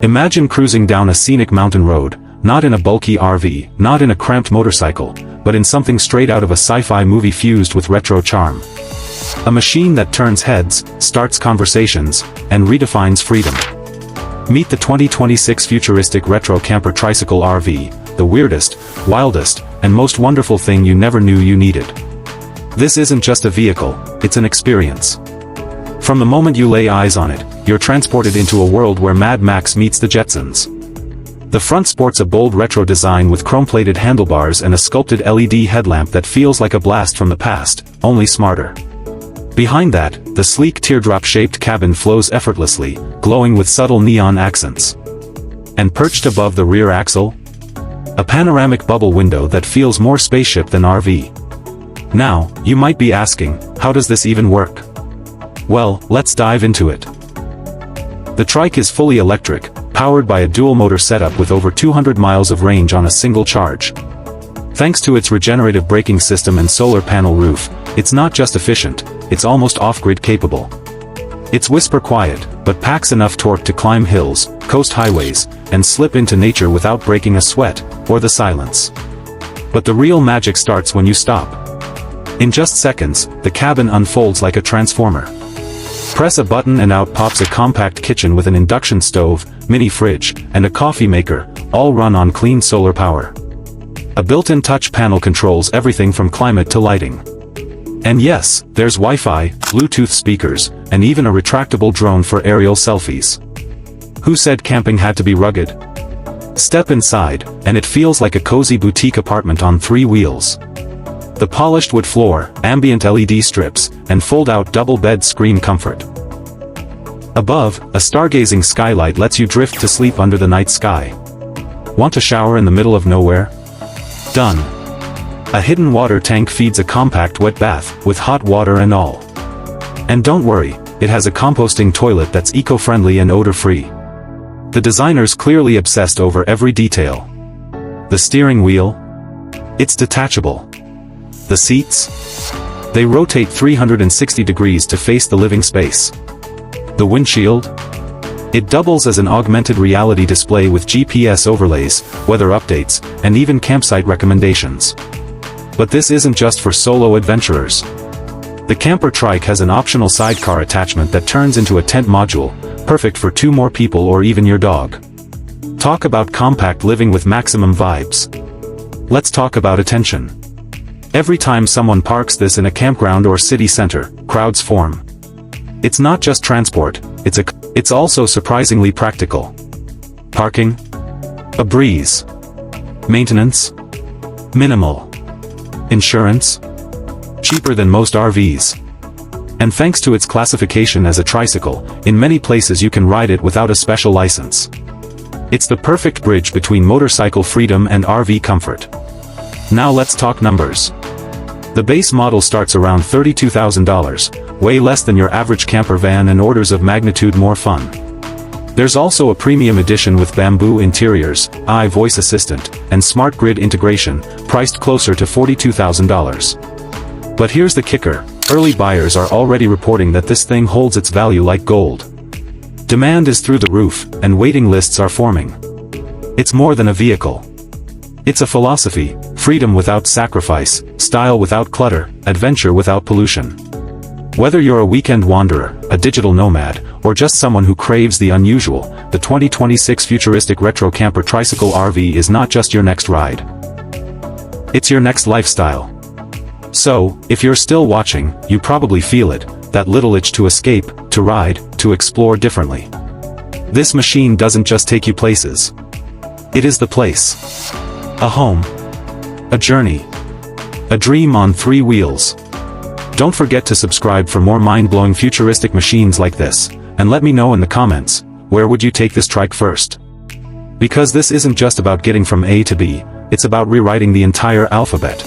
Imagine cruising down a scenic mountain road, not in a bulky RV, not in a cramped motorcycle, but in something straight out of a sci-fi movie fused with retro charm. A machine that turns heads, starts conversations, and redefines freedom. Meet the 2026 Futuristic Retro Camper Tricycle RV, the weirdest, wildest, and most wonderful thing you never knew you needed. This isn't just a vehicle, it's an experience. From the moment you lay eyes on it, you're transported into a world where Mad Max meets the Jetsons. The front sports a bold retro design with chrome-plated handlebars and a sculpted LED headlamp that feels like a blast from the past, only smarter. Behind that, the sleek teardrop-shaped cabin flows effortlessly, glowing with subtle neon accents. And perched above the rear axle? A panoramic bubble window that feels more spaceship than RV. Now, you might be asking, how does this even work? Well, let's dive into it. The Trike is fully electric, powered by a dual-motor setup with over 200 miles of range on a single charge. Thanks to its regenerative braking system and solar panel roof, it's not just efficient, it's almost off-grid capable. It's whisper quiet, but packs enough torque to climb hills, coast highways, and slip into nature without breaking a sweat, or the silence. But the real magic starts when you stop. In just seconds, the cabin unfolds like a transformer. Press a button and out pops a compact kitchen with an induction stove, mini fridge, and a coffee maker, all run on clean solar power. A built-in touch panel controls everything from climate to lighting. And yes, there's Wi-Fi, Bluetooth speakers, and even a retractable drone for aerial selfies. Who said camping had to be rugged? Step inside, and it feels like a cozy boutique apartment on 3 wheels. The polished wood floor, ambient LED strips, and fold-out double bed scream comfort. Above, a stargazing skylight lets you drift to sleep under the night sky. Want to shower in the middle of nowhere? Done. A hidden water tank feeds a compact wet bath, with hot water and all. And don't worry, it has a composting toilet that's eco-friendly and odor-free. The designers clearly obsessed over every detail. The steering wheel? It's detachable. The seats? They rotate 360 degrees to face the living space. The windshield? It doubles as an augmented reality display with GPS overlays, weather updates, and even campsite recommendations. But this isn't just for solo adventurers. The camper Trike has an optional sidecar attachment that turns into a tent module, perfect for 2 more people or even your dog. Talk about compact living with maximum vibes. Let's talk about attention. Every time someone parks this in a campground or city center, crowds form. It's not just transport, it's also surprisingly practical. Parking? A breeze. Maintenance? Minimal. Insurance? Cheaper than most RVs. And thanks to its classification as a tricycle, in many places you can ride it without a special license. It's the perfect bridge between motorcycle freedom and RV comfort. Now let's talk numbers. The base model starts around $32,000, way less than your average camper van and orders of magnitude more fun. There's also a premium edition with bamboo interiors, AI voice assistant, and smart grid integration, priced closer to $42,000. But here's the kicker, early buyers are already reporting that this thing holds its value like gold. Demand is through the roof, and waiting lists are forming. It's more than a vehicle. It's a philosophy, freedom without sacrifice, style without clutter, adventure without pollution. Whether you're a weekend wanderer, a digital nomad, or just someone who craves the unusual, the 2026 Futuristic Retro Camper Tricycle RV is not just your next ride. It's your next lifestyle. So, if you're still watching, you probably feel it, that little itch to escape, to ride, to explore differently. This machine doesn't just take you places. It is the place. A home. A journey. A dream on 3 wheels. Don't forget to subscribe for more mind-blowing futuristic machines like this, and let me know in the comments, where would you take this Trike first? Because this isn't just about getting from A to B, it's about rewriting the entire alphabet.